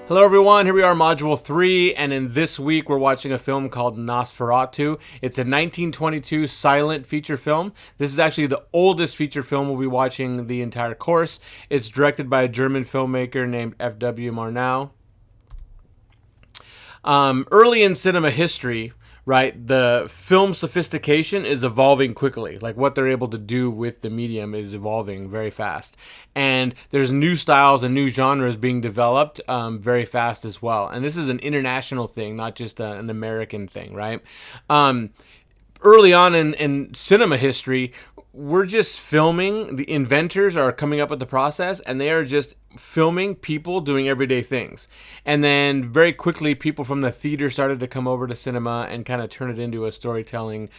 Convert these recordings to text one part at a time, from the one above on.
Hello everyone, here we are, Module 3, and in this week we're watching a film called Nosferatu. It's a 1922 silent feature film. This is actually the oldest feature film we'll be watching the entire course. It's directed by a German filmmaker named F.W. Murnau. Early in cinema history, right, the film sophistication is evolving quickly. Like what they're able to do with the medium is evolving very fast. And there's new styles and new genres being developed very fast as well. And this is an international thing, not just an American thing, right? Early on in cinema history, we're just filming. The inventors are coming up with the process, and they are just filming people doing everyday things. And then very quickly, people from the theater started to come over to cinema and kind of turn it into a storytelling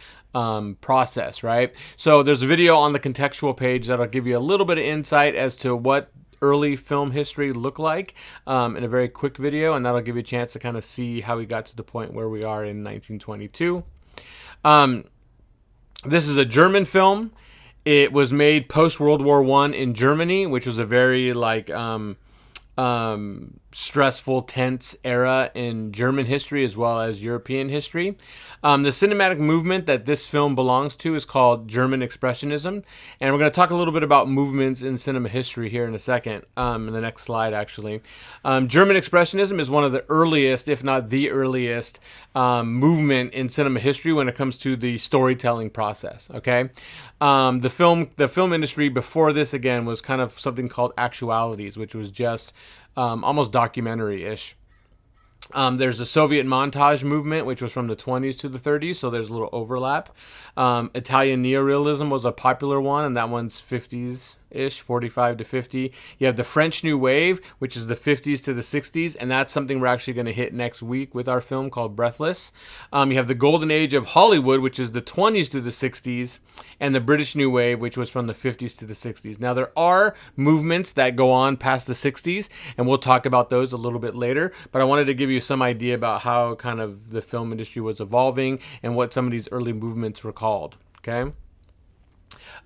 process, right? So there's a video on the contextual page that'll give you a little bit of insight as to what early film history looked like in a very quick video, and that'll give you a chance to kind of see how we got to the point where we are in 1922. This is a German film. It was made post-World War I in Germany, which was a very stressful, tense era in German history as well as European history. The cinematic movement that this film belongs to is called German Expressionism, and we're going to talk a little bit about movements in cinema history here in a second, in the next slide actually. German Expressionism is one of the earliest, if not the earliest, movement in cinema history when it comes to the storytelling process, okay? The film industry before this, again, was kind of something called actualities, which was just almost documentary-ish. There's a Soviet montage movement, which was from the 20s to the 30s, so there's a little overlap. Italian neorealism was a popular one, and that one's 50s-ish, 45 to 50. You have the French New Wave, which is the 50s to the 60s, and that's something we're actually going to hit next week with our film called Breathless. You have the Golden Age of Hollywood, which is the 20s to the 60s, and the British New Wave, which was from the 50s to the 60s. Now, there are movements that go on past the 60s, and we'll talk about those a little bit later, but I wanted to give you some idea about how kind of the film industry was evolving and what some of these early movements were called, okay?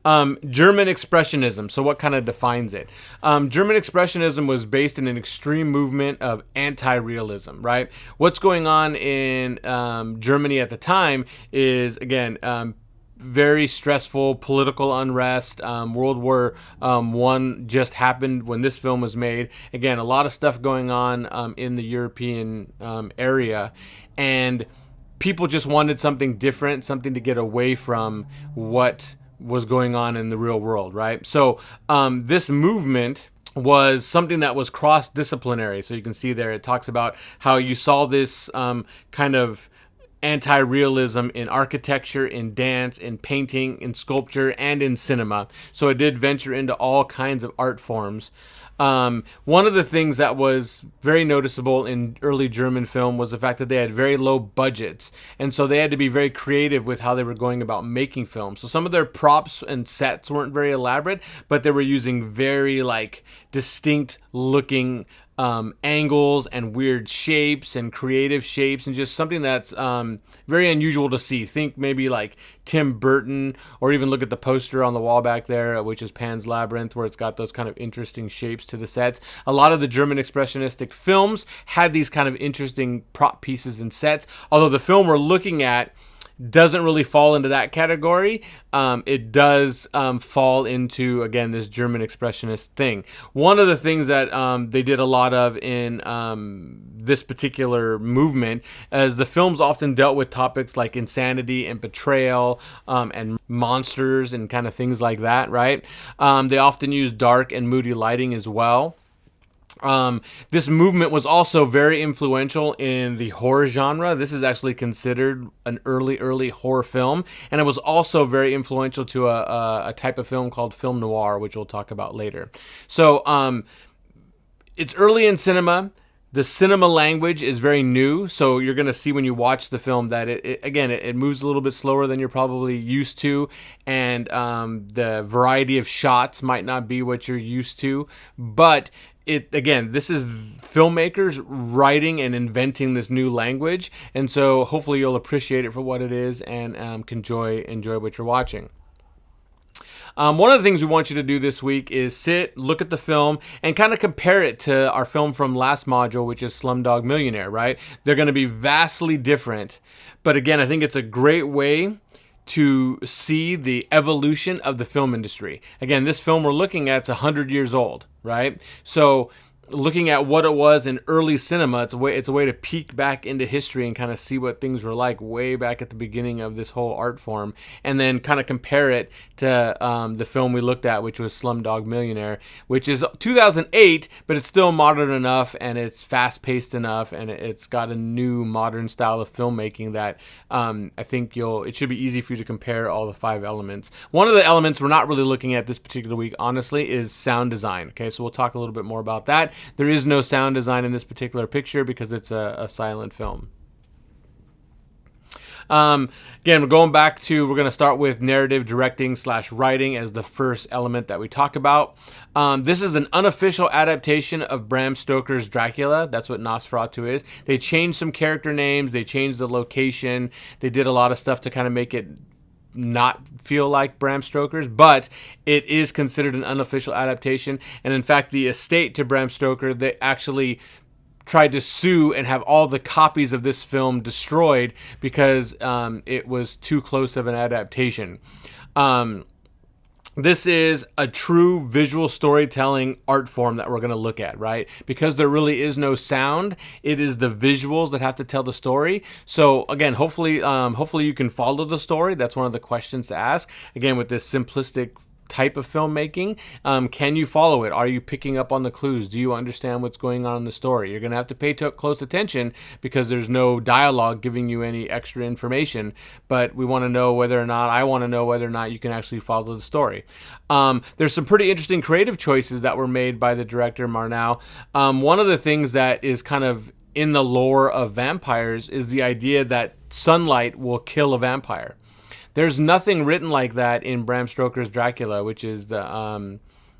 German Expressionism. So what kind of defines it? German Expressionism was based in an extreme movement of anti-realism, right? What's going on in Germany at the time is, again, very stressful political unrest. World War I just happened when this film was made. Again, a lot of stuff going on in the European area, and people just wanted something different, something to get away from what was going on in the real world, right? So this movement was something that was cross-disciplinary. So you can see there, it talks about how you saw this kind of anti-realism in architecture, in dance, in painting, in sculpture, and in cinema. So it did venture into all kinds of art forms. One of the things that was very noticeable in early German film was the fact that they had very low budgets, and so they had to be very creative with how they were going about making films. So some of their props and sets weren't very elaborate, but they were using very distinct looking angles and weird shapes and creative shapes, and just something that's very unusual to see. Think maybe like Tim Burton, or even look at the poster on the wall back there, which is Pan's Labyrinth, where it's got those kind of interesting shapes to the sets. A lot of the German expressionistic films had these kind of interesting prop pieces and sets, although the film we're looking at doesn't really fall into that category. It does fall into, again, this German expressionist thing. One of the things that they did a lot of in this particular movement is the films often dealt with topics like insanity and betrayal and monsters and kind of things like that, right? They often use dark and moody lighting as well. This movement was also very influential in the horror genre. This is actually considered an early horror film, and it was also very influential to a type of film called film noir, which we'll talk about later. So it's early in cinema. The cinema language is very new, so you're going to see when you watch the film that it moves a little bit slower than you're probably used to, and the variety of shots might not be what you're used to, but this is filmmakers writing and inventing this new language, and so hopefully you'll appreciate it for what it is and can enjoy what you're watching. One of the things we want you to do this week is sit, look at the film, and kind of compare it to our film from last module, which is Slumdog Millionaire, right? They're going to be vastly different. But again, I think it's a great way to see the evolution of the film industry. Again, this film we're looking at is 100 years old, right? So looking at what it was in early cinema, it's a way to peek back into history and kind of see what things were like way back at the beginning of this whole art form, and then kind of compare it to the film we looked at, which was Slumdog Millionaire, which is 2008, but it's still modern enough and it's fast-paced enough, and it's got a new modern style of filmmaking that I think it should be easy for you to compare all the 5 elements. One of the elements we're not really looking at this particular week, honestly, is sound design. Okay, so we'll talk a little bit more about that. There is no sound design in this particular picture because it's a silent film. Again, we're going to start with narrative directing / writing as the first element that we talk about. This is an unofficial adaptation of Bram Stoker's Dracula. That's what Nosferatu is. They changed some character names. They changed the location. They did a lot of stuff to kind of make it not feel like Bram Stoker's, but it is considered an unofficial adaptation. And in fact, the estate to Bram Stoker, they actually tried to sue and have all the copies of this film destroyed because it was too close of an adaptation. This is a true visual storytelling art form that we're going to look at, right? Because there really is no sound, it is the visuals that have to tell the story. So again, hopefully you can follow the story. That's one of the questions to ask. Again, with this simplistic type of filmmaking, can you follow it? Are you picking up on the clues? Do you understand what's going on in the story? You're going to have to pay close attention because there's no dialogue giving you any extra information, but I want to know whether or not you can actually follow the story. There's some pretty interesting creative choices that were made by the director Murnau. One of the things that is kind of in the lore of vampires is the idea that sunlight will kill a vampire. There's nothing written like that in Bram Stoker's Dracula, which is the kind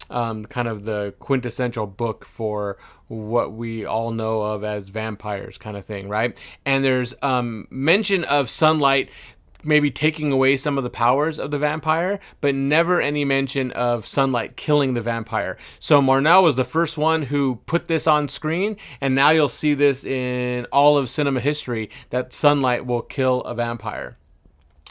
of the quintessential book for what we all know of as vampires kind of thing, right? And there's mention of sunlight maybe taking away some of the powers of the vampire, but never any mention of sunlight killing the vampire. So Murnau was the first one who put this on screen, and now you'll see this in all of cinema history, that sunlight will kill a vampire.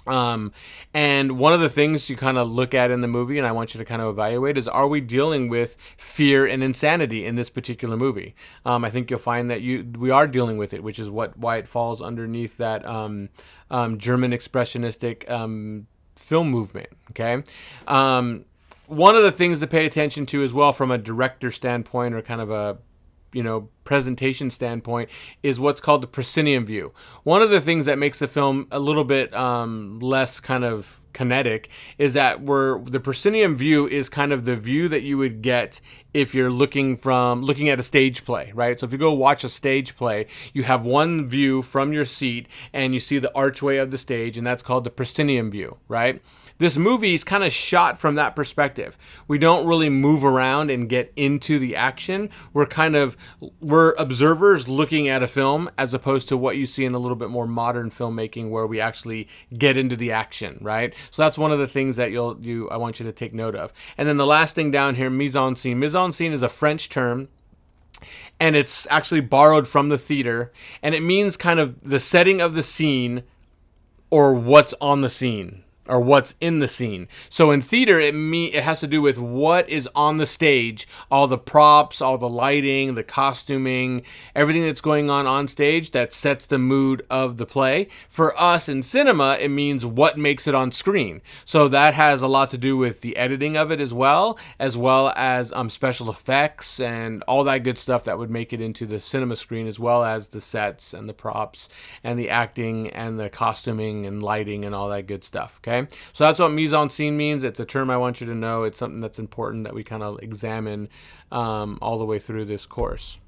And one of the things you kind of look at in the movie, and I want you to kind of evaluate, is are we dealing with fear and insanity in this particular movie? I think you'll find that we are dealing with it, which is why it falls underneath that German expressionistic film movement. Okay. One of the things to pay attention to as well from a director standpoint, or kind of a presentation standpoint, is what's called the proscenium view. One of the things that makes the film a little bit less kind of kinetic is that the proscenium view is kind of the view that you would get if you're looking at a stage play, right? So if you go watch a stage play, you have one view from your seat and you see the archway of the stage, and that's called the proscenium view, right? This movie is kind of shot from that perspective. We don't really move around and get into the action. We're observers looking at a film, as opposed to what you see in a little bit more modern filmmaking where we actually get into the action, right? So that's one of the things that I want you to take note of. And then the last thing down here, mise en scene. Mise en scene is a French term, and it's actually borrowed from the theater, and it means kind of the setting of the scene, or what's on the scene, or what's in the scene. So in theater, it has to do with what is on the stage, all the props, all the lighting, the costuming, everything that's going on stage that sets the mood of the play. For us in cinema, it means what makes it on screen. So that has a lot to do with the editing of it as well as special effects and all that good stuff that would make it into the cinema screen, as well as the sets and the props and the acting and the costuming and lighting and all that good stuff. Okay, so that's what mise en scene means. It's a term I want you to know. It's something that's important that we kind of examine all the way through this course.